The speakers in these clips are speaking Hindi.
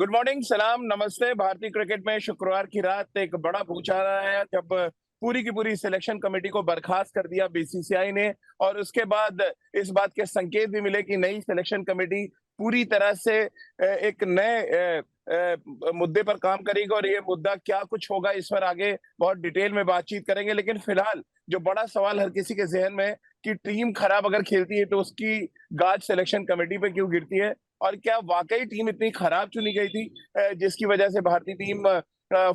गुड मॉर्निंग, सलाम, नमस्ते। भारतीय क्रिकेट में शुक्रवार की रात एक बड़ा भूचाल आया जब पूरी की पूरी सिलेक्शन कमेटी को बर्खास्त कर दिया बीसीसीआई ने। और उसके बाद इस बात के संकेत भी मिले कि नई सिलेक्शन कमेटी पूरी तरह से एक नए मुद्दे पर काम करेगी। और ये मुद्दा क्या कुछ होगा, इस पर आगे बहुत डिटेल में बातचीत करेंगे। लेकिन फिलहाल जो बड़ा सवाल हर किसी के जहन में है कि टीम खराब अगर खेलती है तो उसकी गाज सिलेक्शन कमेटी पे क्यों गिरती है, और क्या वाकई टीम इतनी खराब चुनी गई थी जिसकी वजह से भारतीय टीम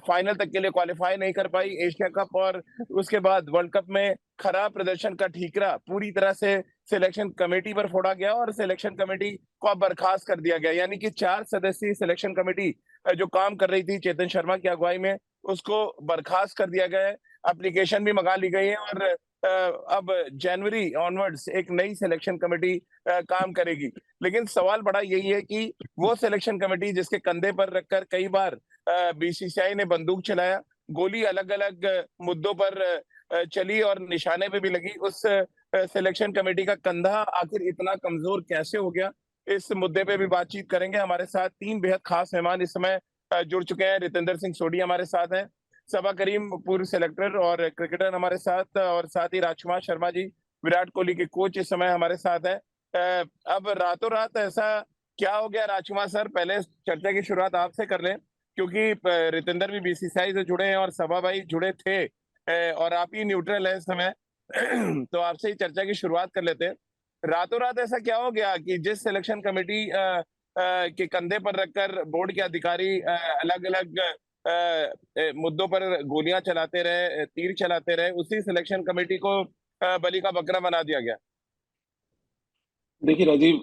फाइनल तक के लिए क्वालिफाई नहीं कर पाई एशिया कप। और उसके बाद वर्ल्ड कप में खराब प्रदर्शन का ठीकरा पूरी तरह से सिलेक्शन कमेटी पर फोड़ा गया और सिलेक्शन कमेटी को अब बर्खास्त कर दिया गया। यानी कि 4 सदस्यीय सिलेक्शन कमेटी जो काम कर रही थी चेतन शर्मा की अगुवाई में, उसको बर्खास्त कर दिया गया है। एप्लीकेशन भी मंगा ली गई है और अब जनवरी ऑनवर्ड्स एक नई सिलेक्शन कमेटी काम करेगी। लेकिन सवाल बड़ा यही है कि वो सिलेक्शन कमेटी जिसके कंधे पर रखकर कई बार बीसीसीआई ने बंदूक चलाया, गोली अलग अलग मुद्दों पर चली और निशाने पे भी लगी, उस सिलेक्शन कमेटी का कंधा आखिर इतना कमजोर कैसे हो गया, इस मुद्दे पे भी बातचीत करेंगे। हमारे साथ 3 बेहद खास मेहमान इस समय जुड़ चुके हैं। रितेंद्र सिंह सोढी हमारे साथ हैं, सबा करीम पूर्व सेलेक्टर और क्रिकेटर हमारे साथ, और साथ ही राजकुमार शर्मा जी विराट कोहली के कोच इस समय हमारे साथ है। अब रातों रात ऐसा क्या हो गया राजकुमार सर, पहले चर्चा की शुरुआत आपसे कर लें क्योंकि रितेंद्र भी बीसीसीआई से जुड़े हैं और सभा भाई जुड़े थे, और आप ही न्यूट्रल है इस समय। तो आपसे ही चर्चा की शुरुआत कर लेते हैं। रातों रात ऐसा क्या हो गया कि जिस सिलेक्शन कमेटी के कंधे पर रखकर बोर्ड के अधिकारी अलग अलग मुद्दों पर गोलियां चलाते रहे, तीर चलाते रहे, उसी सिलेक्शन कमेटी को बलि का बकरा बना दिया गया। देखिए राजीव,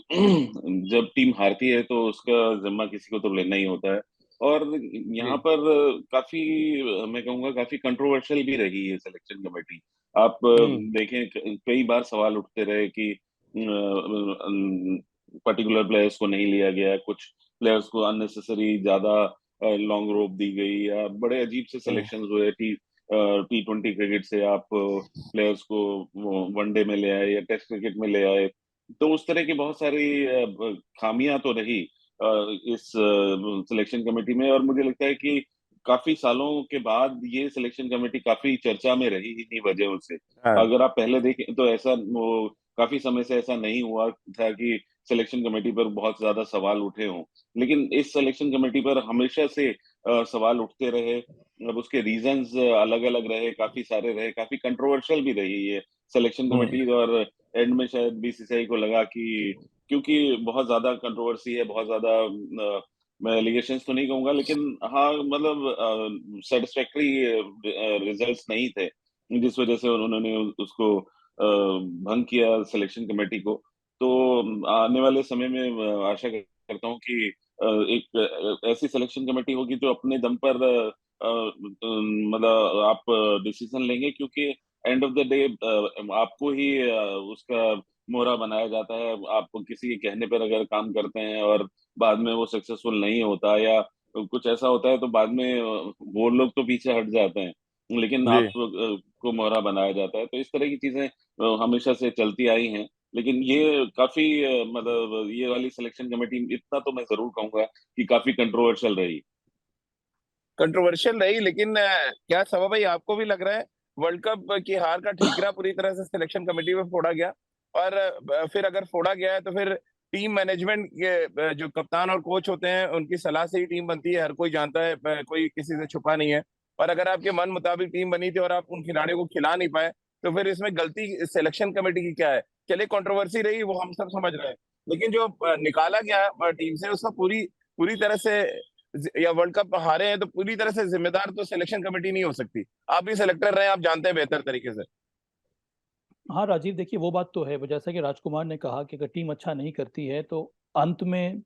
जब टीम हारती है तो उसका जिम्मा किसी को तो लेना ही होता है। और यहाँ जी। पर काफी, मैं कहूँगा काफी कंट्रोवर्शियल भी रही है सिलेक्शन कमेटी। आप हम्म। देखें, कई बार सवाल उठते रहे कि पर्टिकुलर प्लेयर्स को नहीं लिया गया, कुछ प्लेयर्स को अननेसेसरी ज्यादा लॉन्ग रोप दी गई, या बड़े अजीब से हम्म। सिलेक्शन हुए। T20 क्रिकेट से आप प्लेयर्स को वनडे में ले आए या टेस्ट क्रिकेट में ले आए। तो उस तरह की बहुत सारी खामियां तो रही इस सिलेक्शन कमेटी में। और मुझे लगता है कि काफी सालों के बाद ये सिलेक्शन कमेटी काफी चर्चा में रही इन्हीं वजहों से। हाँ। अगर आप पहले देखें तो ऐसा वो काफी समय से ऐसा नहीं हुआ था कि सिलेक्शन कमेटी पर बहुत ज्यादा सवाल उठे हों। लेकिन इस सिलेक्शन कमेटी पर हमेशा से सवाल उठते रहे। अब उसके रीजंस अलग अलग रहे, काफी सारे रहे, काफी कंट्रोवर्शियल भी रही ये सिलेक्शन हम्म। कमेटी। और एंड में शायद बीसीसीआई को लगा कि क्योंकि बहुत ज्यादा कंट्रोवर्सी है, बहुत ज्यादा मैं एलिगेशंस तो नहीं कहूंगा, लेकिन हाँ मतलब सेटिस्फैक्टरी रिजल्ट्स नहीं थे, जिस वजह से उन्होंने उसको भंग किया सिलेक्शन कमेटी को। तो आने वाले समय में आशा करता हूँ कि एक ऐसी सिलेक्शन कमेटी होगी जो अपने दम पर मतलब आप डिसीजन लेंगे, क्योंकि एंड ऑफ द डे आपको ही उसका मोहरा बनाया जाता है। आप किसी के कहने पर अगर काम करते हैं और बाद में वो सक्सेसफुल नहीं होता, या कुछ ऐसा होता है, तो बाद में वो लोग तो पीछे हट जाते हैं, लेकिन जी। आप को मोहरा बनाया जाता है। तो इस तरह की चीजें हमेशा से चलती आई हैं। लेकिन ये काफी मतलब ये वाली सिलेक्शन कमेटी, इतना तो मैं जरूर कहूंगा कि काफी कंट्रोवर्शियल रही। कंट्रोवर्शियल रही, लेकिन क्या सवा भाई आपको भी लग रहा है वर्ल्ड कप की हार का ठीकरा पूरी तरह से सिलेक्शन कमेटी में फोड़ा गया? और फिर अगर फोड़ा गया है तो फिर टीम मैनेजमेंट के जो कप्तान और कोच होते हैं उनकी सलाह से ही टीम बनती है, हर कोई जानता है, कोई किसी से छुपा नहीं है। और अगर आपके मन मुताबिक टीम बनी थी और आप उन खिलाड़ियों को खिला नहीं पाए तो फिर इसमें गलती सिलेक्शन कमेटी की क्या है? चलिए, कंट्रोवर्सी रही वो हम सब समझ रहे हैं, लेकिन जो निकाला गया टीम से उसका पूरी पूरी तरह से या वर्ल्ड कप हारे हैं तो पूरी तरह से जिम्मेदार तो सिलेक्शन कमेटी नहीं हो सकती। आप भी सिलेक्टर रहे हैं, आप जानते हैं बेहतर तरीके से। हाँ राजीव, देखिए वो बात तो है। वो जैसा कि राजकुमार ने कहा कि अगर टीम अच्छा नहीं करती है तो अंत में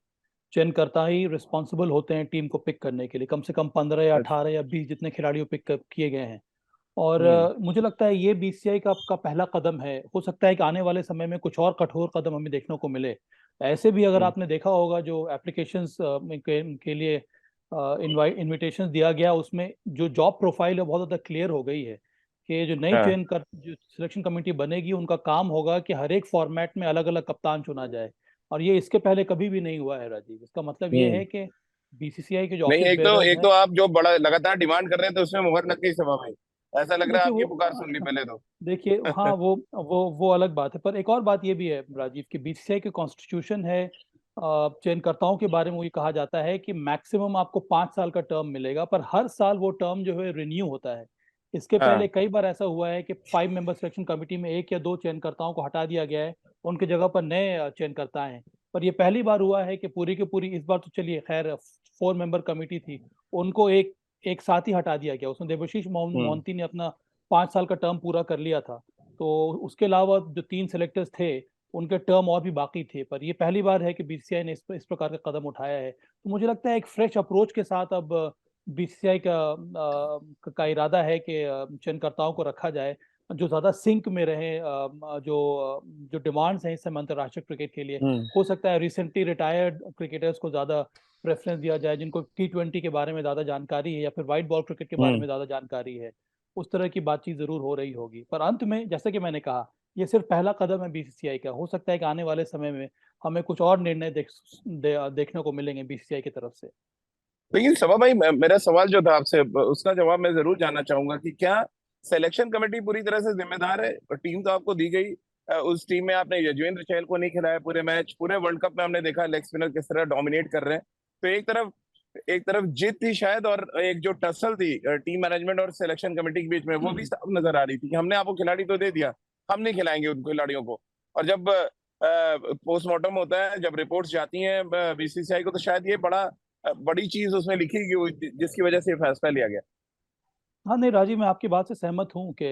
चयनकर्ता ही रिस्पॉन्सिबल होते हैं टीम को पिक करने के लिए। कम से कम 15 या अच्छा। 18 या 20 जितने खिलाड़ियों पिक किए गए हैं। और हम्म। मुझे लगता है ये बीसीसीआई का पहला कदम है। हो सकता है कि आने वाले समय में कुछ और कठोर कदम हमें देखने को मिले। ऐसे भी अगर हम्म। आपने देखा होगा जो एप्लीकेशंस के लिए इनविटेशन दिया गया, उसमें जो जॉब प्रोफाइल है बहुत ज़्यादा क्लियर हो गई है कि हाँ। जो सिलेक्शन कमेटी बनेगी उनका काम होगा कि हर एक फॉर्मेट में अलग अलग कप्तान चुना जाए। और ये इसके पहले कभी भी नहीं हुआ है राजीव। इसका मतलब ये हम्म। है कि बीसीसीआई के जो नहीं, ऑफिस एक तो बेरर्स एक हैं। तो आप जो बड़ा लगातार डिमांड कर रहे हैं तो उसमें मुहर लग गई सभा में। ऐसा लग रहा है देखिए आपकी वो पुकार सुन ली पहले तो। देखिए हाँ, वो अलग बात है, पर एक और बात ये भी है राजीव की बीसीसीआई की कॉन्स्टिट्यूशन है, चयनकर्ताओं के बारे में ये कहा जाता है कि मैक्सिमम आपको 5 साल का टर्म मिलेगा, पर हर साल वो टर्म जो है रिन्यू होता है। इसके पहले हाँ। कई बार ऐसा हुआ है कि 5 मेंबर सिलेक्शन कमेटी में एक या दो चयनकर्ताओं को हटा दिया गया है, उनकी जगह पर नए चयनकर्ता हैं। पर ये पहली बार हुआ है कि पूरी की पूरी, इस बार तो चलिए खैर 4 मेंबर कमेटी थी, उनको एक एक साथ ही हटा दिया गया। उसमें देवाशीष हम्म। मोहंती ने अपना 5 साल का टर्म पूरा कर लिया था, तो उसके अलावा जो 3 सेलेक्टर्स थे उनके टर्म और भी बाकी थे। पर ये पहली बार है कि बीसीसीआई ने इस प्रकार का कदम उठाया है, तो मुझे लगता है एक फ्रेश अप्रोच के साथ अब बीसीसीआई का इरादा है कि चयनकर्ताओं को रखा जाए जो ज्यादा सिंक में रहे, जो डिमांड्स हैं इस समय अंतर्राष्ट्रीय क्रिकेट के लिए। हम्म। हो सकता है रिसेंटली रिटायर्ड क्रिकेटर्स को ज्यादा प्रेफरेंस दिया जाए, जिनको T20 के बारे में ज्यादा जानकारी है या फिर व्हाइट बॉल क्रिकेट के बारे हम्म। में ज्यादा जानकारी है। उस तरह की बातचीत जरूर हो रही होगी, पर अंत में जैसे कि मैंने कहा, ये सिर्फ पहला कदम है बीसीसीआई का। हो सकता है कि आने वाले समय में हमें कुछ और निर्णय देखने को मिलेंगे बीसीसीआई की तरफ से। लेकिन सभा भाई, मेरा सवाल जो था आपसे उसका जवाब मैं जरूर जानना चाहूंगा कि क्या सिलेक्शन कमेटी पूरी तरह से जिम्मेदार है? टीम तो आपको दी गई, उस टीम में आपने यजुवेंद्र चहल को नहीं खिलाया पूरे मैच। पूरे वर्ल्ड कप में हमने देखा लेग स्पिनर किस तरह डोमिनेट कर रहे हैं। तो एक तरफ जीत थी शायद, और एक जो टसल थी टीम मैनेजमेंट और सिलेक्शन कमेटी के बीच में, वो भी साफ नजर आ रही थी कि हमने आपको खिलाड़ी तो दे दिया, हम नहीं खिलाएंगे उन खिलाड़ियों को। और जब पोस्टमार्टम होता है, जब रिपोर्ट्स जाती हैं बीसीसीआई को, तो शायद ये बड़ी चीज उसमें लिखी गई हुई जिसकी वजह से ये फैसला लिया गया। हाँ नहीं राजीव, मैं आपकी बात से सहमत हूँ कि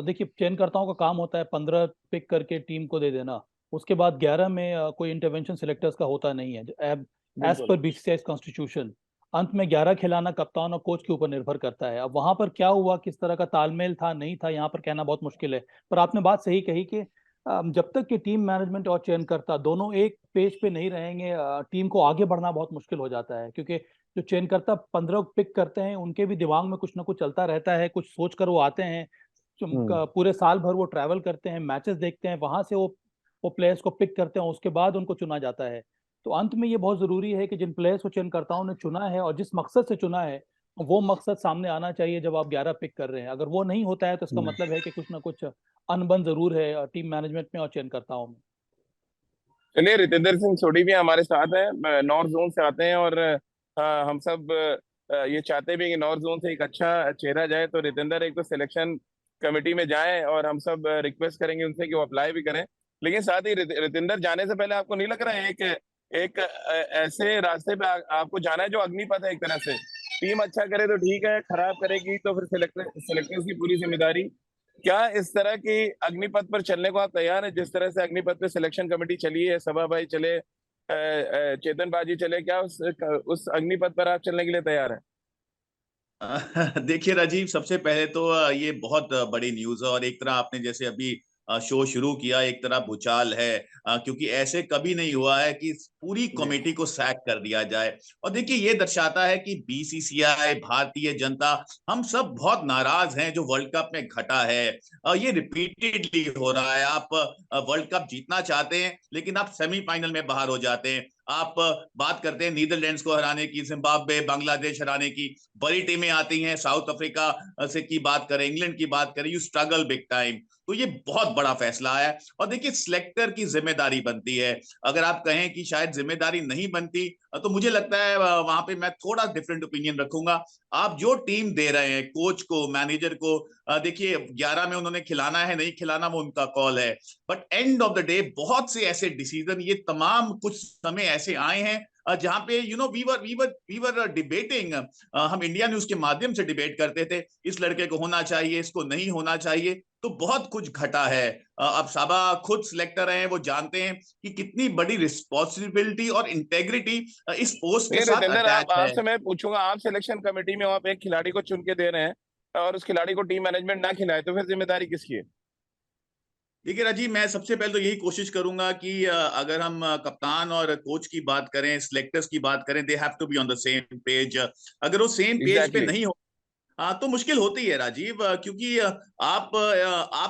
देखिए चयनकर्ताओं का काम होता है 15 पिक करके टीम को दे देना, उसके बाद 11 में कोई इंटरवेंशन सिलेक्टर्स का होता नहीं है एज बिल्कुल। पर बीसीसीआई कॉन्स्टिट्यूशन। अंत में 11 खिलाना कप्तान और कोच के ऊपर निर्भर करता है। अब वहां पर क्या हुआ, किस तरह का तालमेल था नहीं था, यहाँ पर कहना बहुत मुश्किल है। पर आपने बात सही कही कि जब तक कि टीम मैनेजमेंट और चयनकर्ता दोनों एक पेज पे नहीं रहेंगे, टीम को आगे बढ़ना बहुत मुश्किल हो जाता है। क्योंकि जो चयनकर्ता 15 पिक करते हैं, उनके भी दिमाग में कुछ ना कुछ चलता रहता है, कुछ सोच कर वो आते हैं। हम्म। पूरे साल भर वो ट्रैवल करते हैं, मैचेस देखते हैं, वहां से वो प्लेयर्स को पिक करते हैं, उसके बाद उनको चुना जाता है। तो अंत में ये बहुत जरूरी है कि जिन प्लेयर्स को चयनकर्ताओं ने चुना है और जिस मकसद से चुना है, वो मकसद सामने आना चाहिए जब आप 11 पिक कर रहे हैं। अगर वो नहीं होता है तो इसका हम्म। मतलब है कि कुछ ना कुछ अनबन जरूर है टीम मैनेजमेंट में और चयनकर्ताओं में। चलिए, रितेंद्र सिंह सोढी भी हमारे साथ हैं, नॉर्थ जोन से आते हैं, और हम सब ये चाहते भी हैं कि नॉर्थ जोन से एक अच्छा चेहरा जाए। तो रितेंद्र, एक तो सिलेक्शन कमेटी में जाएं, और हम सब रिक्वेस्ट करेंगे उनसे कि वो अप्लाई भी करें। लेकिन साथ ही रितेंद्र जाने से पहले आपको नहीं लग रहा है एक एक ऐसे रास्ते पे आपको जाना है जो अग्निपथ है एक तरह से? टीम अच्छा करे तो ठीक है, खराब करेगी तो फिर सिलेक्टर्स की पूरी जिम्मेदारी। क्या इस तरह की अग्निपथ पर चलने को आप तैयार हैं? जिस तरह से अग्निपथ पे सिलेक्शन कमेटी चली है, सभा भाई चले, चेतन बाजी चले, क्या उस अग्निपथ पर आप चलने के लिए तैयार हैं? देखिए राजीव, सबसे पहले तो ये बहुत बड़ी न्यूज है, और एक तरह आपने जैसे अभी शो शुरू किया, एक तरह भूचाल है, क्योंकि ऐसे कभी नहीं हुआ है कि पूरी जी। कमेटी को सैक कर दिया जाए। और देखिए ये दर्शाता है कि बीसीसीआई, भारतीय जनता, हम सब बहुत नाराज हैं जो वर्ल्ड कप में घटा है। ये रिपीटेडली हो रहा है। आप वर्ल्ड कप जीतना चाहते हैं लेकिन आप सेमीफाइनल में बाहर हो जाते हैं। आप बात करते हैं नीदरलैंड्स को हराने की, जिम्बाब्वे, बांग्लादेश हराने की, बड़ी टीमें आती हैं, साउथ अफ्रीका से की बात करें, इंग्लैंड की बात करें, यू स्ट्रगल बिग टाइम। तो ये बहुत बड़ा फैसला है। और देखिए सिलेक्टर की जिम्मेदारी बनती है। अगर आप कहें कि शायद जिम्मेदारी नहीं बनती, तो मुझे लगता है वहां पे मैं थोड़ा डिफरेंट ओपिनियन रखूंगा। आप जो टीम दे रहे हैं, कोच को, मैनेजर को, देखिए 11 में उन्होंने खिलाना है नहीं खिलाना वो उनका कॉल है। But end of the day बहुत से ऐसे डिसीजन, ये तमाम कुछ समय ऐसे आए हैं जहां पे वी वर डिबेटिंग, हम इंडिया न्यूज के माध्यम से डिबेट करते थे, इस लड़के को होना चाहिए, इसको नहीं होना चाहिए। तो बहुत कुछ घटा है। अब साबा खुद सिलेक्टर हैं, वो जानते हैं कि कितनी बड़ी रिस्पॉन्सिबिलिटी और इंटेग्रिटी इस पोस्ट के नहीं साथ रितेंद्र, आप अटैच है। आपसे मैं पूछूंगा, आप सिलेक्शन कमेटी में हो, आप एक खिलाड़ी को चुन के दे रहे हैं और उस खिलाड़ी को टीम मैनेजमेंट ना खिलाए, तो फिर जिम्मेदारी किसकी है? देखिए राजीव, मैं सबसे पहले तो यही कोशिश करूंगा कि अगर हम कप्तान और कोच की बात करें, सिलेक्टर्स की बात करें, they have to be on the same page. अगर वो सेम पेज पे एग्जैक्टली। नहीं हो, हाँ, तो मुश्किल होती है राजीव, क्योंकि आप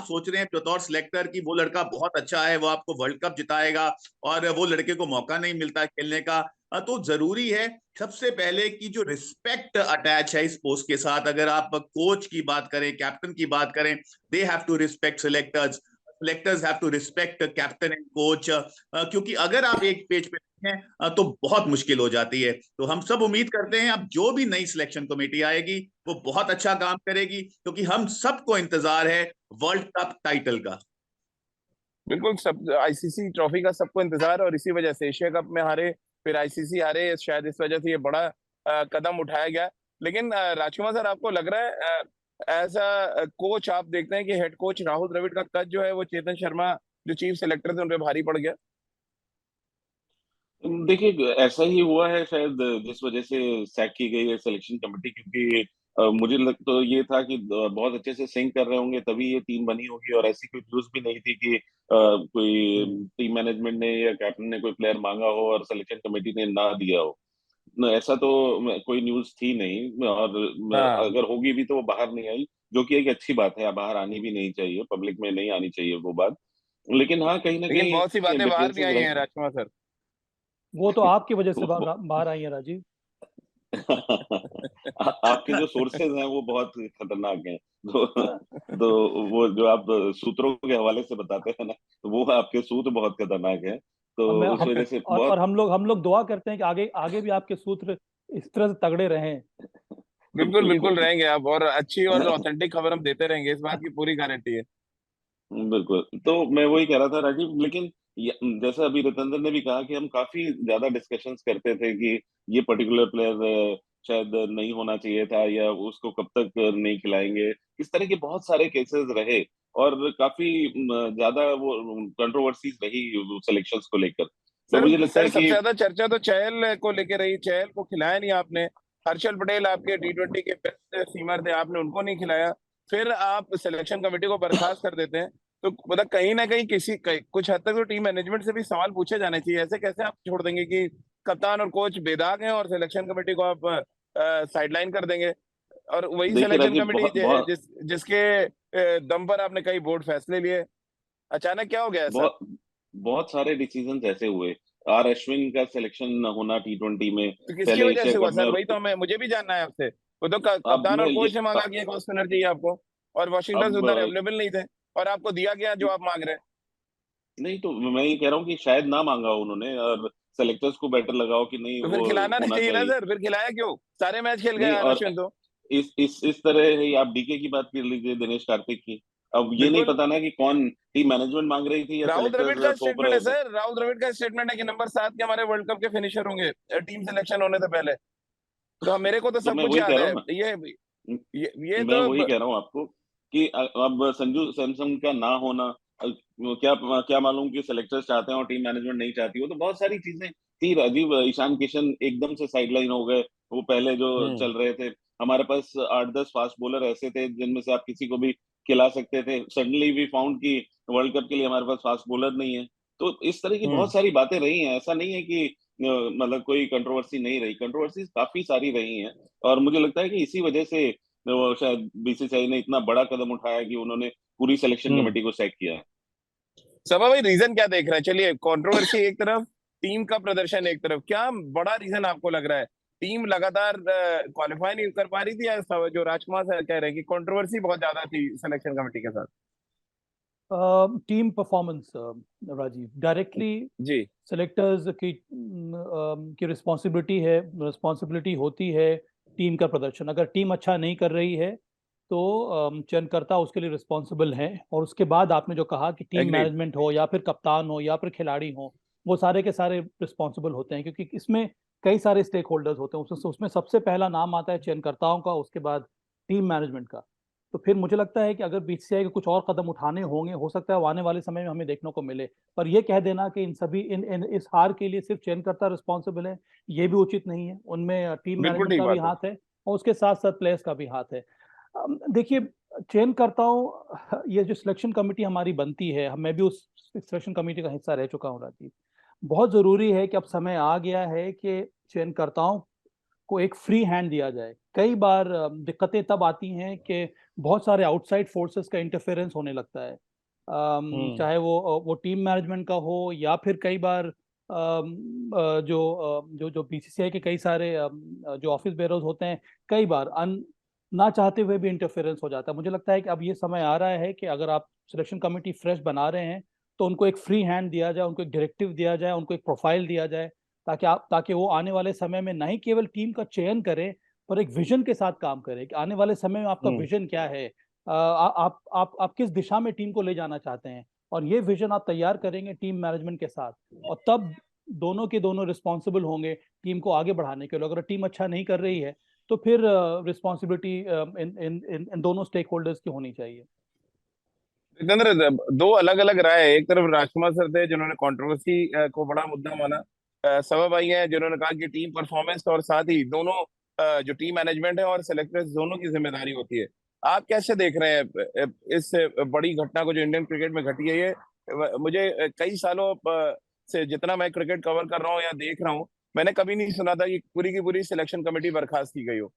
सोच रहे हैं बतौर सिलेक्टर कि वो लड़का बहुत अच्छा है, वो आपको वर्ल्ड कप जिताएगा, और वो लड़के को मौका नहीं मिलता खेलने का। तो जरूरी है सबसे पहले कि जो रिस्पेक्ट अटैच है इस पोस्ट के साथ, अगर आप कोच की बात करें, कैप्टन की बात करें, they have to respect selectors, selectors have to respect captain and coach, क्योंकि अगर आप एक पेज पे हैं तो बहुत मुश्किल हो जाती है। तो हम सब उम्मीद करते हैं अब जो भी नई सिलेक्शन कमेटी आएगी वो बहुत अच्छा काम करेगी, क्योंकि हम सबको इंतजार है वर्ल्ड कप टाइटल का। बिल्कुल, सब आईसीसी ट्रॉफी का सबको इंतजार है और इसी वजह से एशिया कप में हारे, फिर आईसीसी हारे, शायद इस वजह से ये बड़ा कदम उठाया गया। लेकिन राजकुमार सर, आपको लग रहा है एज अ कोच आप देखते हैं कि हेड कोच राहुल द्रविड़ का कद जो है वो चेतन शर्मा जो चीफ सेलेक्टर थे उन पे भारी पड़ गया? देखिए, ऐसा ही हुआ है शायद जिस वजह से सैक की गई है सिलेक्शन कमेटी, क्योंकि मुझे लग तो ये था कि बहुत अच्छे से सिंक कर रहे होंगे तभी ये टीम बनी होगी, और ऐसी कोई न्यूज भी नहीं थी कि कोई टीम मैनेजमेंट ने या कैप्टन ने कोई प्लेयर मांगा हो और सिलेक्शन कमेटी ने ना दिया हो। ऐसा तो कोई न्यूज थी नहीं, और हाँ, अगर होगी भी तो वो बाहर नहीं आई, जो कि एक अच्छी बात है। बाहर आनी भी नहीं चाहिए, पब्लिक में नहीं आनी चाहिए वो बात। लेकिन हाँ, कहीं ना लेकिन बहुत सी कहीं बातें बाहर भी डिफरेंसेस आई रह हैं राजकुमार सर। वो तो आपकी वजह से बाहर आई है राजीव। आपके जो सोर्सेज हैं वो बहुत खतरनाक हैं। तो वो जो आप सूत्रों के हवाले से बताते हैं ना, तो वो आपके सूत्र बहुत खतरनाक है, तो और मैं उस हम वजह से और बहुत। हम लोग दुआ करते हैं कि आगे आगे भी आपके सूत्र इस तरह से तगड़े रहें। बिल्कुल बिल्कुल बिल्कुल। रहेंगे आप, और अच्छी और ऑथेंटिक खबर हम देते रहेंगे, इस बात की पूरी गारंटी है। बिल्कुल, तो मैं वही कह रहा था राजीव, लेकिन जैसा अभी रतंद्र ने भी कहा कि हम काफी ज्यादा डिस्कशंस करते थे कि ये पर्टिकुलर प्लेयर शायद नहीं होना चाहिए था, या उसको कब तक नहीं खिलाएंगे। इस तरह के बहुत सारे केसेस रहे, और काफी ज्यादा वो कंट्रोवर्सीज रही सिलेक्शंस को लेकर। तो सर मुझे लगता सर है सबसे कि ज्यादा चर्चा तो चहल को लेके रही। चहल को खिलाया नहीं आपने। हर्षल पटेल आपके T20 के बेस्ट सीमर थे, आपने उनको नहीं खिलाया। फिर आप सिलेक्शन कमेटी को बर्खास्त कर देते हैं। तो मतलब कहीं ना कहीं कुछ हद तक तो टीम मैनेजमेंट से भी सवाल पूछे जाने चाहिए। ऐसे कैसे आप छोड़ देंगे कि कप्तान और कोच बेदाग हैं और सिलेक्शन कमेटी को आप साइडलाइन कर देंगे? और वही देखिए सिलेक्शन राजीव, कमेटी बहुत बहुत जिसके दम पर आपने कई बोर्ड फैसले लिए, अचानक क्या हो गया ऐसा? बहुत बहुत सारे डिसीजंस ऐसे हुए। आर अश्विन का सिलेक्शन न होना T20 में, तो किसकी पहले वजह एशिया से हुआ कप में। सर? और वही तो हमें मुझे भी जानना है आपसे। वो तो अब कप्तान मैं और ये कोच ने मांगा कि एक ऑफ स्पिनर चाहिए आपको, और वॉशिंगटन अब सुंदर अवेलेबल नहीं थे, और आपको दिया गया जो आप मांग रहे हैं। नहीं, तो मैं ये कह रहा हूँ कि शायद ना मांगा हो उन्होंने, और सेलेक्टर्स को बेटर लगाओ कि नहीं तो फिर वो खिलाना नहीं होना चाहिए ना चाहिए। सर? फिर खिलाया क्यों? सारे मैच खेल गए नहीं, आर और अश्विन तो। इस तरह ही आप डीके की बात कर लीजिए, दिनेश कार्तिक की। अब ये नहीं बिल्कुल। पता ना कि कौन टीम मैनेजमेंट मांग रही थी या राहुल द्रविड़ का सेलेक्टर्स थोप स्टेटमेंट है रहे थे। सर, राहुल द्रविड़ का स्टेटमेंट है कि नंबर 7 के हमारे वर्ल्ड कप के फिनिशर होंगे टीम सिलेक्शन होने से पहले। तो मेरे को तो तो सब मैं कुछ वही कह याद रहा है। हूँ ना, ये मैं तो वही कह रहा हूँ आपको कि अब संजू सैमसन का ना होना, क्या क्या मालूम कि सेलेक्टर्स चाहते हैं और टीम मैनेजमेंट नहीं चाहती हो, तो बहुत सारी चीजें थी राजीव। ईशान किशन एकदम से साइडलाइन हो गए, वो पहले जो हम्म चल रहे थे। हमारे पास 8-10 फास्ट बॉलर ऐसे थे जिनमें से आप किसी को भी खिला सकते थे। सडनली वी फाउंड कि वर्ल्ड कप के लिए हमारे पास फास्ट बॉलर नहीं है। तो इस तरह की हम्म बहुत सारी बातें रही हैं, ऐसा नहीं है कि मतलब कोई कंट्रोवर्सी नहीं रही, कंट्रोवर्सी काफी सारी रही हैं। और मुझे लगता है कि इसी वजह से वो शायद बीसीसीआई ने इतना बड़ा कदम उठाया कि उन्होंने पूरी सिलेक्शन हम्म कमेटी को सैक किया है। सभा भाई, रीजन क्या देख रहे हैं? चलिए, कंट्रोवर्सी एक तरफ, टीम का प्रदर्शन एक तरफ, क्या बड़ा रीजन आपको लग रहा है? टीम लगातार क्वालिफाई नहीं कर पा रही थी, या जो राजकुमार सर कह रहे हैं कि कंट्रोवर्सी बहुत ज्यादा थी सिलेक्शन कमेटी के साथ? Team performance Rajiv, directly ji. Selectors की रिस्पॉन्सिबिलिटी होती है टीम का प्रदर्शन। अगर टीम अच्छा नहीं कर रही है तो चयनकर्ता उसके लिए रिस्पॉन्सिबल है। और उसके बाद आपने जो कहा कि टीम एग्रीड। मैनेजमेंट हो या फिर कप्तान हो या फिर खिलाड़ी हो, वो सारे के सारे रिस्पॉन्सिबल होते हैं, क्योंकि इसमें कई सारे स्टेक होल्डर्स होते हैं। उसमें सबसे पहला नाम आता है चयनकर्ताओं का, उसके बाद टीम मैनेजमेंट का। तो फिर मुझे लगता है कि अगर बीसीसीआई के कुछ और कदम उठाने होंगे, हो सकता है वो आने वाले समय में हमें देखने को मिले। पर यह कह देना कि इन इस हार के लिए सिर्फ चयनकर्ता रिस्पॉन्सिबल है, ये भी उचित नहीं है। उनमें टीम बिल्कुल मैनेजमेंट ठीक का भी बात है। हाथ है और उसके साथ साथ प्लेयर्स का भी हाथ है। देखिए, चयनकर्ताओं, ये जो सिलेक्शन कमेटी हमारी बनती है, मैं भी उस सिलेक्शन कमेटी का हिस्सा रह चुका हूँ राजीव। बहुत जरूरी है कि अब समय आ गया है कि चयनकर्ताओं को एक फ्री हैंड दिया जाए। कई बार दिक्कतें तब आती हैं कि बहुत सारे आउटसाइड फोर्सेस का इंटरफेरेंस होने लगता है। हम्म चाहे वो टीम मैनेजमेंट का हो, या फिर कई बार जो बीसीसीआई के कई सारे जो ऑफिस बेयरर्स होते हैं, कई बार ना चाहते हुए भी इंटरफेरेंस हो जाता है। मुझे लगता है कि अब ये समय आ रहा है कि अगर आप सिलेक्शन कमेटी फ्रेश बना रहे हैं तो उनको एक फ्री हैंड दिया जाए, उनको एक डायरेक्टिव दिया जाए, उनको एक प्रोफाइल दिया जाए, ताकि वो आने वाले समय में न ही केवल टीम का चयन करें पर एक विजन के साथ काम करें कि आने वाले समय में आपका विजन क्या है, आप किस दिशा में टीम को ले जाना चाहते हैं, और ये विजन आप तैयार करेंगे टीम मैनेजमेंट के साथ, और तब दोनों के दोनों रिस्पॉन्सिबल होंगे टीम को आगे बढ़ाने के लिए। अगर टीम अच्छा नहीं कर रही है तो फिर रिस्पॉन्सिबिलिटी इन दोनों स्टेक होल्डर्स की होनी चाहिए। जितेंद्र, दो अलग अलग राय है। एक तरफ राजकुमार सर थे जिन्होंने कंट्रोवर्सी को बड़ा मुद्दा माना, सवा भाई हैं जिन्होंने कहा कि टीम परफॉर्मेंस और साथ ही दोनों जो टीम मैनेजमेंट है और सेलेक्टर्स दोनों की जिम्मेदारी होती है। आप कैसे देख रहे हैं इस बड़ी घटना को जो इंडियन क्रिकेट में घटी है? ये मुझे कई सालों से जितना मैं क्रिकेट कवर कर रहा हूँ या देख रहा हूँ, मैंने कभी नहीं सुना था कि पूरी की पूरी सिलेक्शन कमेटी बर्खास्त की गई हो।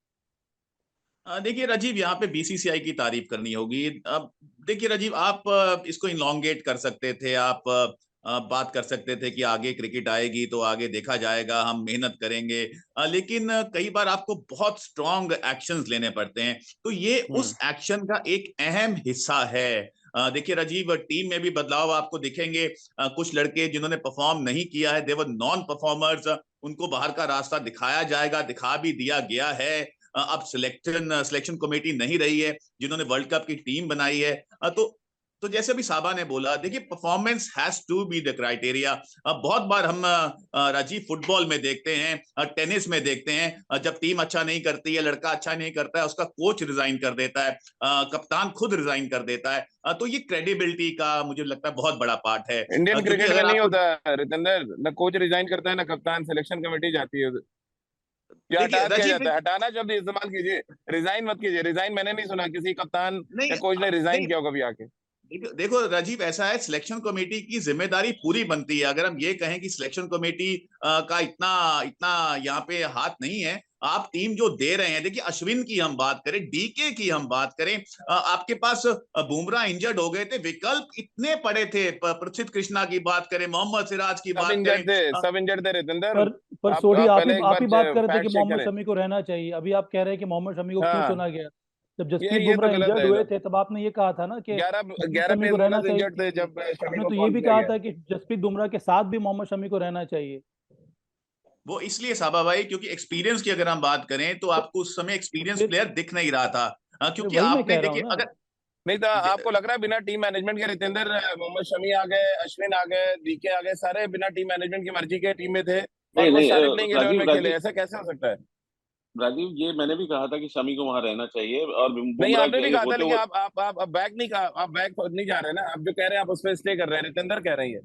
देखिए राजीव, यहाँ पे बीसीसीआई की तारीफ करनी होगी। अब देखिए राजीव, आप इसको इलॉन्गेट कर सकते थे, आप बात कर सकते थे कि आगे क्रिकेट आएगी तो आगे देखा जाएगा, हम मेहनत करेंगे, लेकिन कई बार आपको बहुत स्ट्रॉन्ग एक्शंस लेने पड़ते हैं, तो ये उस एक्शन का एक अहम हिस्सा है। देखिए राजीव, टीम में भी बदलाव आपको दिखेंगे। कुछ लड़के जिन्होंने परफॉर्म नहीं किया है, देवर नॉन परफॉर्मर्स, उनको बाहर का रास्ता दिखाया जाएगा, दिखा भी दिया गया है। अब सिलेक्शन कमेटी नहीं रही है जिन्होंने वर्ल्ड कप की टीम बनाई है। तो जैसे अभी साबा ने बोला, देखिए performance has to be the criteria. बहुत बार हम राजीव फुटबॉल में देखते हैं, टेनिस में देखते हैं, जब टीम अच्छा नहीं करती है, लड़का अच्छा नहीं करता है, उसका कोच रिजाइन कर देता है, कप्तान खुद रिजाइन कर देता है। तो ये क्रेडिबिलिटी का मुझे लगता है बहुत बड़ा पार्ट है। इंडियन क्योंकि क्रिकेट में अगर नहीं आपको होता रितेंद्र, न कोच रिजाइन करता है ना कप्तान, सिलेक्शन कमेटी जाती है। या देखिए हटा दिया राजीव, जाता है। हटाना शब्द इस्तेमाल कीजिए, रिजाइन मत कीजिए। रिजाइन मैंने नहीं सुना किसी कप्तान नहीं या कोच ने रिजाइन नहीं, किया हो कभी आके। देखो राजीव, ऐसा है, सिलेक्शन कमेटी की जिम्मेदारी पूरी बनती है। अगर हम ये कहें कि सिलेक्शन कमेटी का इतना इतना यहाँ पे हाथ नहीं है, आप टीम जो दे रहे हैं, देखिए अश्विन की हम बात करें, डीके की हम बात करें, आपके पास बुमराह इंजर्ड हो गए थे, विकल्प इतने पड़े थे, प्रसिद्ध कृष्णा की बात करें, मोहम्मद सिराज की सब बात करें। इंजर्ड थे, सब इंजर्ड थे रितेंद्र। पर सोढ़ी, आप आप पहले एक ही बार बात कर रहे थे कि फैक्ट चेक मोहम्मद करें। शमी को रहना चाहिए। अभी आप कह रहे हैं कि मोहम्मद शमी को क्यों हाँ, चुना गया? जब ये जसप्रीत ये तो बुमराह गलत इंजर्ड है। हुए थे तब आपने ये कहा था ना कि 11 शमी पेस को रहना बॉलर्स चाहिए। इंजर्ड थे जब शमी आपने को तो ये कॉल भी किया कहा गया। था कि जसप्रीत बुमराह के साथ भी मोहम्मद शमी को रहना चाहिए। वो इसलिए साबा भाई, क्योंकि एक्सपीरियंस की अगर हम बात करें तो तो, आपको उस समय तो एक्सपीरियंस फिर प्लेयर दिख नहीं रहा था, क्योंकि वही मैं आपने कह रहा हूँ देखिए ना। अगर नहीं तो आपको लग रहा है बिना टीम मैनेजमेंट के रितेंद्र, मोहम्मद शमी आ गए, अश्विन आ गए, डीके आ गए, सारे बिना टीम मैनेजमेंट की मर्जी के टीम में थे और नहीं वो नहीं, सारे प्लेइंग 11 राजीव में खेले? राजीव ऐसा कैसे हो सकता है? राजीव, ये मैंने भी कहा था कि शमी को वहां रहना चाहिए, और नहीं, बुमराह आपने भी के कहा था, होते लेकिन हुए आप बैक नहीं कहा, आप बैक नहीं जा रहे ना। आप जो कह रहे हैं आप उस पर स्टे कर रहे हैं, रितेंद्र कह रही है।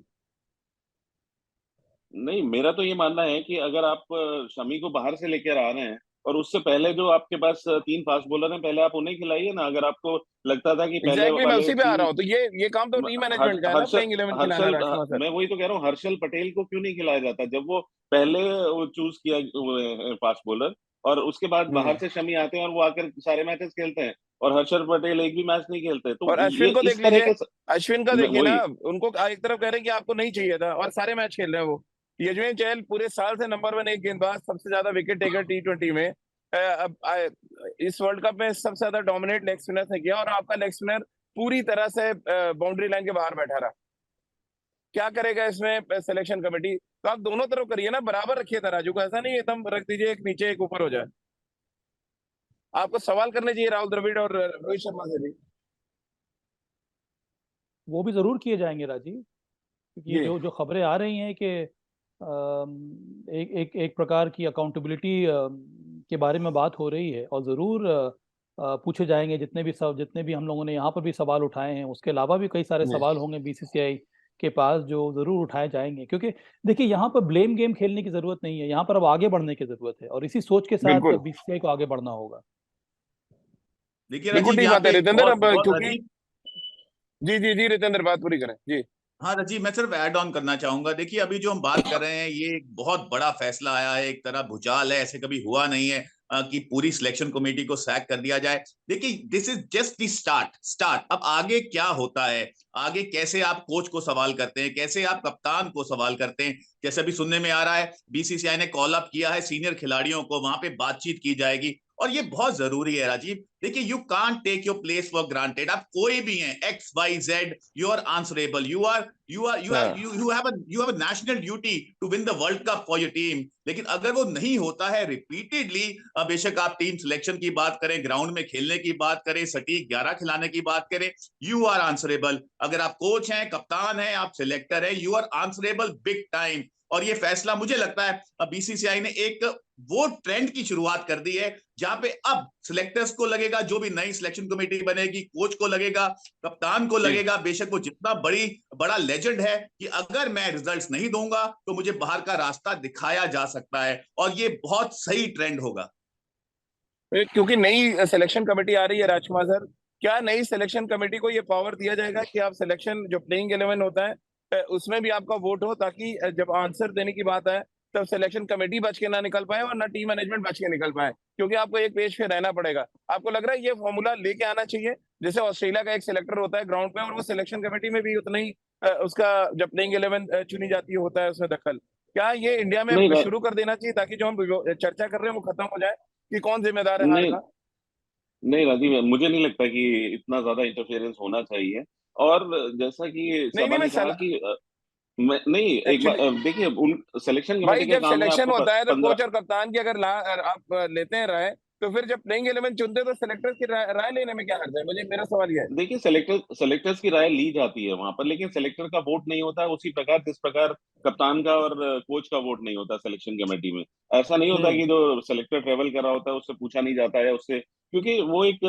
नहीं, मेरा तो ये मानना है कि अगर आप शमी को बाहर से लेकर आ रहे हैं, और उससे पहले जो आपके पास 3 फास्ट बॉलर हैं, पहले आप उन्हें खिलाइए ना। अगर आपको लगता था कि पहले एग्जैक्टली, मैं वाले उसी पे आ रहा तीन, हूँ। तो ये काम तो टीम मैनेजमेंट का है ना, हर्षल प्लेइंग 11 खिलाना, हर्षल राजकुमार सर। मैं वही तो कह रहा हूँ, हर्षल पटेल को क्यों नहीं खिलाया जाता जब वो पहले वो चूज किया फास्ट बॉलर, और उसके बाद बाहर हम्म। से शमी आते हैं और वो आकर सारे मैचेस खेलते हैं, और हर्षल पटेल एक भी मैच नहीं खेलते। तो और ये अश्विन को देख इस तरह लीजिए, के अश्विन का देखिए ना। वही उनको एक तरफ कह रहे हैं कि आपको नहीं चाहिए था और सारे मैच खेल रहे हैं वो। यजुवेंद्र चहल पूरे साल से नंबर 1 एक गेंदबाज, सबसे ज्यादा विकेट टेकर T20 में। इस वर्ल्ड कप में सबसे ज्यादा डोमिनेट लेग स्पिनर ने किया, और आपका लेग स्पिनर पूरी तरह से बाउंड्री लाइन के बाहर बैठा रहा। क्या करेगा इसमें सिलेक्शन कमेटी? तो आप दोनों तरफ करिए ना, बराबर रखिए तराजू को। ऐसा नहीं है तुम रख दीजिए एक नीचे एक ऊपर हो जाए। आपको सवाल करने चाहिए राहुल द्रविड़ और रोहित शर्मा से भी। वो भी जरूर किए जाएंगे राजीव, क्योंकि ये जी। जो खबरें आ रही हैं कि एक प्रकार की अकाउंटेबिलिटी के बारे में बात हो रही है, और जरूर पूछे जाएंगे जितने भी हम लोगों ने यहाँ पर भी सवाल उठाए हैं। उसके अलावा भी कई सारे जी। सवाल होंगे बीसीसीआई के पास जो जरूर उठाए जाएंगे, क्योंकि देखिए यहाँ पर ब्लेम गेम खेलने की जरूरत नहीं है, यहाँ पर अब आगे बढ़ने की जरूरत है, और इसी सोच के साथ बिल्कुल बीसीसीआई को आगे बढ़ना होगा। देखिए बिल्कुल राजीव, ठीक यहाँ बात पे है एक रितेंद्र। बहुत अब बहुत क्योंकि राजीव, जी जी जी रितेंद्र, बात पूरी करें जी। हाँ राजीव, मैं सिर्फ ऐड ऑन करना चाहूंगा। देखिए अभी जो हम बात कर रहे हैं, ये एक बहुत बड़ा फैसला आया है, एक तरह भूचाल है, ऐसे कभी हुआ नहीं है। कि पूरी सिलेक्शन कमेटी को सैक कर दिया जाए। देखिए, this is just the start. अब आगे क्या होता है, आगे कैसे आप कोच को सवाल करते हैं, कैसे आप कप्तान को सवाल करते हैं। जैसे अभी सुनने में आ रहा है बीसीसीआई ने कॉल अप किया है सीनियर खिलाड़ियों को, वहां पे बातचीत की जाएगी, और ये बहुत जरूरी है राजीव। देखिए, you can't take your place for granted. आप कोई भी हैं, XYZ, you are answerable, you have a national duty to win the world cup for your team. लेकिन अगर वो नहीं होता है रिपीटेडली, बेशक आप टीम सिलेक्शन की बात करें, ग्राउंड में खेलने की बात करें, सटीक 11 खिलाने की बात करें, यू आर आंसरेबल। अगर आप कोच हैं, कप्तान हैं, आप सिलेक्टर हैं, you are answerable big time. और ये फैसला मुझे लगता है बीसीसीआई ने एक वो ट्रेंड की शुरुआत कर दी है जहां पे अब सिलेक्टर्स को लगेगा, जो भी नई सिलेक्शन कमेटी बनेगी, कोच को लगेगा, कप्तान को लगेगा, बेशक वो जितना बड़ा लेजेंड है, कि अगर मैं रिजल्ट्स नहीं दूंगा तो मुझे बाहर का रास्ता दिखाया जा सकता है, और ये बहुत सही ट्रेंड होगा। क्योंकि नई सिलेक्शन कमेटी आ रही है राजकुमार सर, क्या नई सिलेक्शन कमेटी को ये पावर दिया जाएगा कि आप सिलेक्शन जो प्लेइंग 11 होता है उसमें भी आपका वोट हो, ताकि जब आंसर देने की बात आए तब सिलेक्शन कमेटी बच के ना निकल पाए और ना टीम मैनेजमेंट बच के निकल पाए, क्योंकि आपको एक पेज पे रहना पड़ेगा। आपको लग रहा है ये फॉर्मूला लेके आना चाहिए, जैसे ऑस्ट्रेलिया का एक सिलेक्टर होता है ग्राउंड पे और वो सिलेक्शन कमेटी में भी उतना ही उसका जब प्लेइंग 11 चुनी जाती है होता है उसमें दखल, क्या ये इंडिया नहीं में शुरू कर देना चाहिए ताकि जो हम चर्चा कर रहे हैं वो खत्म हो जाए कि कौन जिम्मेदार है हार नहीं का? नहीं राजीव, मुझे नहीं लगता कि इतना ज्यादा इंटरफेरेंस होना चाहिए। और जैसा कि नहीं सभा नहीं, ने कहा कि मैं नहीं, एक बार एक्चुअली देखिए, उन सिलेक्शन भाई कमेटी के जब काम में सिलेक्शन आपको होता है तो 15। कोच और कप्तान की अगर आप लेते हैं राय, तो फिर जब प्लेइंग 11 चुनते हैं तो सिलेक्टर्स की राय लेने में क्या हर्ज है? मुझे मेरा सवाल ये है। देखिए, सेलेक्टर्स की राय ली जाती है वहां पर, लेकिन सेलेक्टर का वोट नहीं होता है उसी प्रकार जिस प्रकार कप्तान का और कोच का वोट नहीं होता सिलेक्शन कमेटी में। ऐसा नहीं होता कि जो सेलेक्टर ट्रेवल कर रहा होता है उससे पूछा नहीं जाता है उससे, क्योंकि वो एक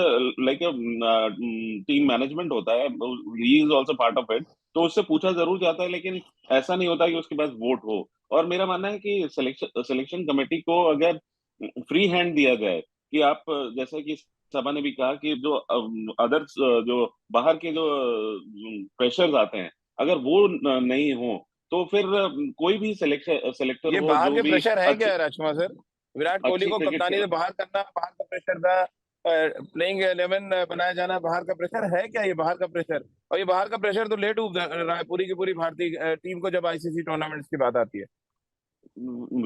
लाइक टीम मैनेजमेंट होता है, he is also part of it, तो उससे पूछा जरूर जाता है, लेकिन ऐसा नहीं होता कि उसके पास वोट हो। और मेरा मानना है कि सिलेक्शन कमेटी को अगर फ्री हैंड दिया जाए, कि आप जैसा कि सभा ने भी कहा कि जो अदर्स जो बाहर के जो प्रेशर्स आते हैं, अगर वो नहीं हो, तो फिर कोई भी सेलेक्टर ये हो बाहर जो के भी प्रेशर है क्या राजकुमार सर? विराट कोहली अच्छी को क्रिकेट कप्तानी खेल। से बाहर करना बाहर का प्रेशर था, प्लेइंग 11 बनाया जाना बाहर का प्रेशर है क्या? ये बाहर का प्रेशर, और ये बाहर का प्रेशर तो लेट उठ रहा है पूरी की पूरी भारतीय टीम को जब आईसीसी टूर्नामेंट्स की बात आती है।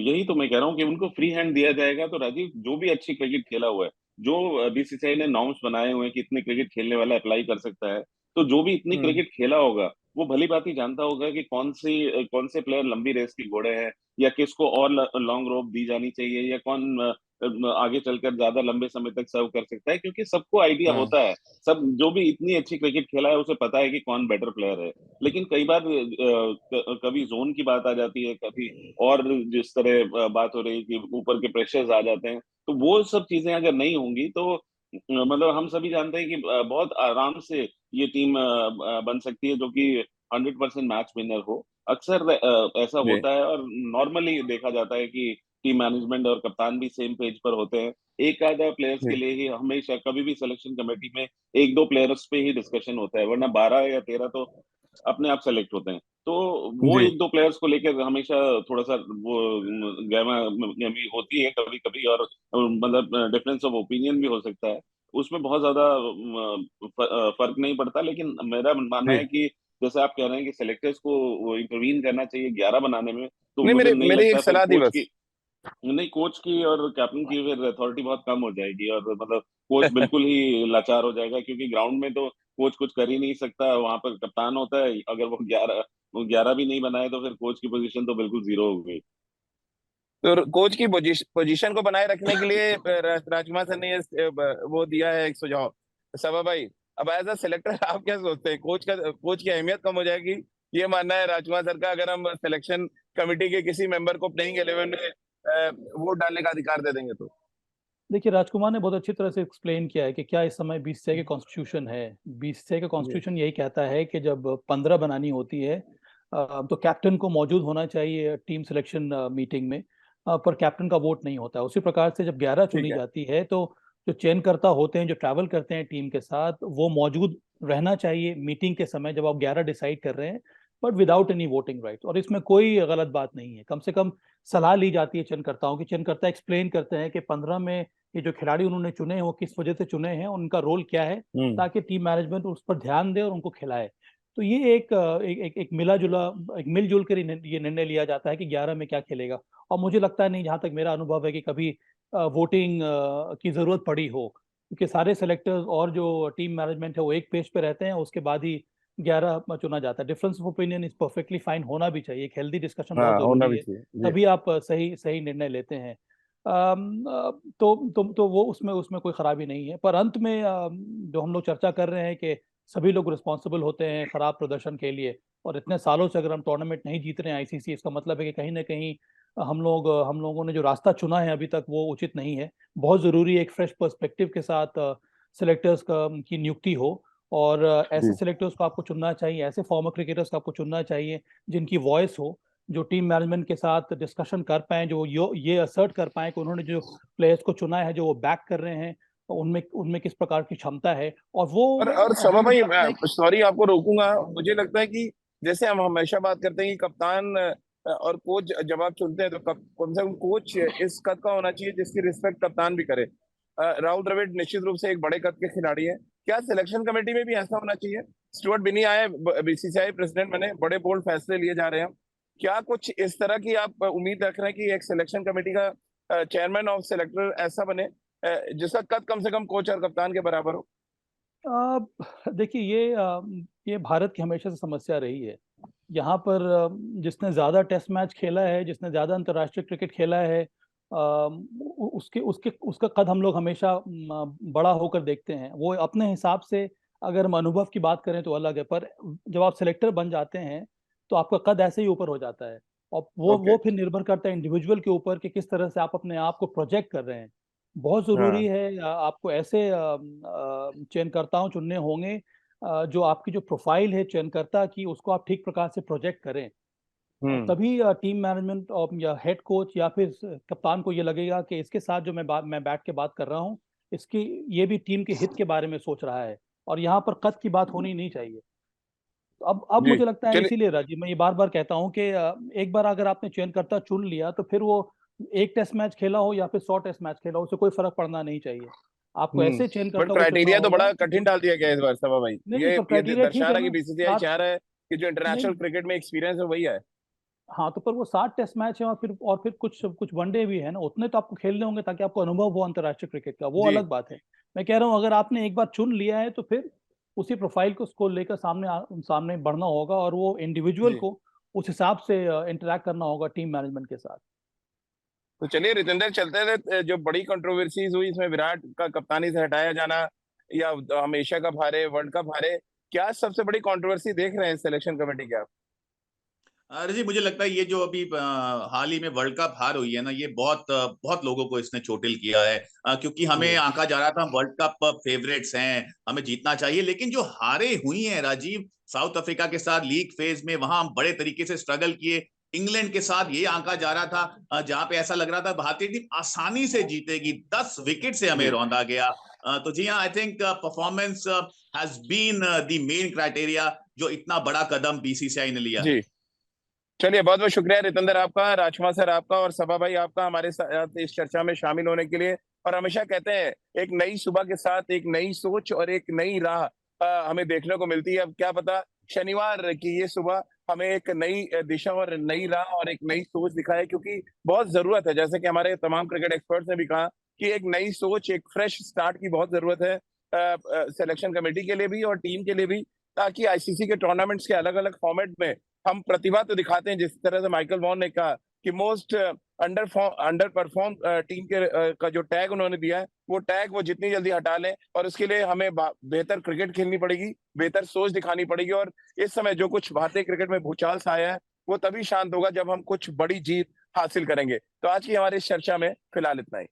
यही तो मैं कह रहा हूँ कि उनको फ्री हैंड दिया जाएगा तो राजीव, जो भी अच्छी क्रिकेट खेला हुआ है, जो बीसीसीआई ने नॉर्म्स बनाए हुए हैं कि इतने क्रिकेट खेलने वाला अप्लाई कर सकता है, तो जो भी इतनी हम्म। क्रिकेट खेला होगा वो भली बात ही जानता होगा कि कौन से प्लेयर लंबी रेस के घोड़े हैं, या किसको और लॉन्ग रोप दी जानी चाहिए, या कौन आगे चलकर ज्यादा लंबे समय तक सर्व कर सकता है, क्योंकि सबको आइडिया हम्म। होता है। सब जो भी इतनी अच्छी क्रिकेट खेला है उसे पता है कि कौन बेटर प्लेयर है। लेकिन कई बार कभी जोन की बात आ जाती है, कभी और जिस तरह बात हो रही है कि ऊपर के प्रेशर्स आ जाते हैं, तो वो सब चीजें अगर नहीं होंगी तो मतलब हम सभी जानते हैं कि बहुत आराम से ये टीम बन सकती है जो कि 100% मैच विनर हो। अक्सर ऐसा जी होता है, और नॉर्मली देखा जाता है कि टीम मैनेजमेंट और कप्तान भी सेम पेज पर होते हैं। एक आधा प्लेयर्स के जी। लिए ही हमेशा कभी भी सिलेक्शन कमेटी में एक दो प्लेयर्स पे ही डिस्कशन होता है, वरना 12 या 13 तो अपने आप सेलेक्ट होते हैं। तो वो जी एक दो प्लेयर्स को लेकर हमेशा थोड़ा सा वो गहमा गहमी होती है कभी कभी, और मतलब डिफरेंस ऑफ ओपिनियन भी हो सकता है। उसमें बहुत ज्यादा फर्क नहीं पड़ता, लेकिन मेरा मानना जी। है कि जैसे आप कह रहे हैं कि सेलेक्टर्स को इंटरवीन करना चाहिए 11 बनाने में, तो नहीं, मुझे मेरी नहीं मेरी एक लगता फिर सलाह थी कोच बस। की नहीं कोच की और कैप्टन की फिर अथॉरिटी बहुत कम हो जाएगी, और मतलब कोच बिल्कुल ही लाचार हो जाएगा, क्योंकि ग्राउंड में तो कोच कुछ कर ही नहीं सकता, वहां पर कप्तान होता है। अगर वो 11 भी नहीं बनाए तो फिर कोच की पोजीशन तो बिल्कुल जीरो हो गई। तो कोच की पोजीशन को बनाए रखने के लिए राजकुमार सर ने वो दिया है एक सुझाव। सभा भाई, अब एज अ सिलेक्टर आप क्या सोचते हैं, कोच की अहमियत कम हो जाएगी? ये मानना है राजकुमार सर का, अगर हम सिलेक्शन कमेटी के किसी मेंबर को प्लेइंग 11 में वोट डालने का अधिकार दे देंगे तो? देखिए, राजकुमार ने बहुत अच्छी तरह से एक्सप्लेन किया है कि क्या इस समय बीसीसीआई के कॉन्स्टिट्यूशन है। बीसीसीआई का जी कॉन्स्टिट्यूशन यही कहता है कि जब 15 बनानी होती है तो कैप्टन को मौजूद होना चाहिए टीम सिलेक्शन मीटिंग में, पर कैप्टन का वोट नहीं होता है। उसी प्रकार से जब 11 ठीक चुनी है। जाती है तो जो चयनकर्ता होते हैं, जो ट्रैवल करते हैं टीम के साथ, वो मौजूद रहना चाहिए मीटिंग के समय जब आप 11 डिसाइड कर रहे हैं, but without any voting right. और इसमें कोई गलत बात नहीं है। कम से कम सलाह ली जाती है चयनकर्ताओं की। चयनकर्ता एक्सप्लेन करते हैं कि 15 में ये जो खिलाड़ी उन्होंने चुने हैं वो किस वजह से चुने हैं, उनका रोल क्या है, ताकि टीम मैनेजमेंट उस पर ध्यान दे और उनको खिलाए। तो ये एक मिलजुल कर ये निर्णय लिया जाता है कि 11 में क्या खेलेगा। और मुझे लगता नहीं, जहां तक मेरा अनुभव है, कि कभी वोटिंग की जरूरत पड़ी हो, क्योंकि सारे सेलेक्टर्स और जो टीम मैनेजमेंट है वो एक पेज पे रहते हैं, उसके बाद ही 11 चुना जाता है। Difference of opinion is perfectly fine, होना भी चाहिए, एक हेल्दी डिस्कशन बहुत हाँ, होना जरूरी भी है, चाहिए जी। तभी आप सही सही निर्णय लेते हैं। तो वो उसमें उसमें कोई खराबी नहीं है। पर अंत में जो हम लोग चर्चा कर रहे हैं कि सभी लोग रिस्पॉन्सिबल होते हैं खराब प्रदर्शन के लिए, और इतने सालों से अगर हम टूर्नामेंट नहीं जीत रहे हैं आईसीसी, इसका मतलब है कि कहीं ना कहीं हम लोगों ने जो रास्ता चुना है अभी तक वो उचित नहीं है। बहुत जरूरी है एक फ्रेश पर्सपेक्टिव के साथ सिलेक्टर्स की नियुक्ति हो, और ऐसे जी सिलेक्टर्स को आपको चुनना चाहिए, ऐसे फॉर्मर क्रिकेटर्स को आपको चुनना चाहिए जिनकी वॉइस हो, जो टीम मैनेजमेंट के साथ डिस्कशन कर पाए, जो ये असर्ट कर पाए कि उन्होंने जो प्लेयर्स को चुना है, जो वो बैक कर रहे हैं, तो उनमें उनमें किस प्रकार की क्षमता है। और और वो शोभा मुझे भाई, लगता है कि सॉरी आपको रोकूंगा, मुझे लगता है कि जैसे हम हमेशा बात करते हैं कि कप्तान और कोच जब आप चुनते हैं तो कम से कम कोच इस कद का होना चाहिए जिसकी रिस्पेक्ट कप्तान भी करे। राहुल द्रविड़ निश्चित रूप से एक बड़े कद के खिलाड़ी हैं। क्या सिलेक्शन कमेटी में भी ऐसा होना चाहिए? स्टुअर्ट बिनी आए, बीसीसीआई प्रेसिडेंट बने, बड़े बोल्ड फैसले लिए जा रहे हैं। क्या कुछ इस तरह की आप उम्मीद रख रहे हैं कि एक सिलेक्शन कमेटी का चेयरमैन ऑफ सिलेक्टर ऐसा बने जिसका कद कम से कम कोच और कप्तान के बराबर हो? देखिए, ये भारत की हमेशा से समस्या रही है। यहाँ पर जिसने ज्यादा टेस्ट मैच खेला है, जिसने ज्यादा अंतर्राष्ट्रीय क्रिकेट खेला है, उसके उसके उसका कद हम लोग हमेशा बड़ा होकर देखते हैं। वो अपने हिसाब से, अगर हम अनुभव की बात करें तो अलग है, पर जब आप सिलेक्टर बन जाते हैं तो आपका कद ऐसे ही ऊपर हो जाता है। और ओके। वो फिर निर्भर करता है इंडिविजुअल के ऊपर कि किस तरह से आप अपने आप को प्रोजेक्ट कर रहे हैं। बहुत जरूरी हाँ। है, आपको ऐसे चयनकर्ताओं चुनने होंगे, जो आपकी जो प्रोफाइल है चयनकर्ता की, उसको आप ठीक प्रकार से प्रोजेक्ट करें। और हम्म। तभी टीम मैनेजमेंट और या हेड कोच या फिर कप्तान को ये लगेगा कि इसके साथ जो मैं बैठ के बात कर रहा हूँ, इसकी ये भी टीम के हित के बारे में सोच रहा है, और यहाँ पर कद की बात होनी नहीं चाहिए। तो अब जी मुझे लगता है, चलिए। इसीलिए राजीव, मैं ये बार बार कहता हूँ कि एक बार अगर आपने चयनकर्ता चुन लिया, तो फिर वो एक टेस्ट मैच खेला हो या फिर 100 टेस्ट मैच खेला हो, उससे कोई फर्क पड़ना नहीं चाहिए। आपको ऐसे बट चयनकर्ता को चुनना क्राइटेरिया तो होगा बड़ा कठिन डाल दिया गया है इस बार, सभा भाई। नहीं नहीं, ये पर ये क्राइटेरिया ठीक दर्शा है रहा कि ना, बीसीसीआई सात। चाह रहा है कि जो इंटरनेशनल नहीं, क्रिकेट में एक्सपीरियंस है वही है। हाँ, तो पर वो 60 टेस्ट मैच है, और फिर कुछ कुछ वनडे भी है ना, उतने तो आपको खेलने होंगे ताकि आपको अनुभव हो अंतर्राष्ट्रीय क्रिकेट का, वो जी अलग बात है। मैं कह रहा हूँ, अगर आपने एक बार चुन लिया है तो फिर उसी प्रोफाइल को उसको लेकर सामने बढ़ना होगा, और वो इंडिविजुअल जी। को उस हिसाब से इंटरेक्ट करना होगा टीम मैनेजमेंट के साथ। तो चलिए रितेंद्र, चलते थे। जो बड़ी कंट्रोवर्सीज हुई इसमें विराट का कप्तानी से हटाया जाना, या हम एशिया कप हारे, वर्ल्ड कप हारे, क्या सबसे बड़ी कंट्रोवर्सी देख रहे हैं सिलेक्शन कमेटी के आप? अरे जी, मुझे लगता है ये जो अभी हाल ही में वर्ल्ड कप हार हुई है ना, ये बहुत लोगों को इसने चोटिल किया है। क्योंकि हमें जी आंका जा रहा था वर्ल्ड कप फेवरेट्स हैं, हमें जीतना चाहिए, लेकिन जो हारे हुई हैं राजीव, साउथ अफ्रीका के साथ लीग फेज में वहां हम बड़े तरीके से स्ट्रगल किए। इंग्लैंड के साथ ये आंका जा रहा था, जहां पे ऐसा लग रहा था भारतीय टीम आसानी से जीतेगी, 10 विकेट से हमें जी रौंदा गया। तो जी हाँ, I think performance has been the main criteria, जो इतना बड़ा कदम बीसीसीआई ने लिया है। जी। चलिए, बहुत बहुत शुक्रिया रितेंद्र आपका, राजकुमार सर आपका, और सभा भाई आपका हमारे साथ इस चर्चा में शामिल होने के लिए। और हमेशा कहते हैं, एक नई सुबह के साथ एक नई सोच और एक नई राह हमें देखने को मिलती है। अब क्या पता शनिवार की ये सुबह हमें एक नई दिशा और नई राह और एक नई सोच दिखाए, क्योंकि बहुत जरूरत है, जैसे कि हमारे तमाम क्रिकेट एक्सपर्ट्स ने भी कहा, कि एक नई सोच, एक फ्रेश स्टार्ट की बहुत जरूरत है सिलेक्शन कमेटी के लिए भी और टीम के लिए भी, ताकि आईसीसी के टूर्नामेंट्स के अलग अलग फॉर्मेट में हम प्रतिभा तो दिखाते हैं। जिस तरह से माइकल वॉन ने कहा कि मोस्ट अंडर परफॉर्म टीम के का जो टैग उन्होंने दिया है, वो टैग वो जितनी जल्दी हटा लें, और उसके लिए हमें बेहतर क्रिकेट खेलनी पड़ेगी, बेहतर सोच दिखानी पड़ेगी। और इस समय जो कुछ भारतीय क्रिकेट में भूचाल सा आया है, वो तभी शांत होगा जब हम कुछ बड़ी जीत हासिल करेंगे। तो आज की हमारी इस चर्चा में फिलहाल इतना ही।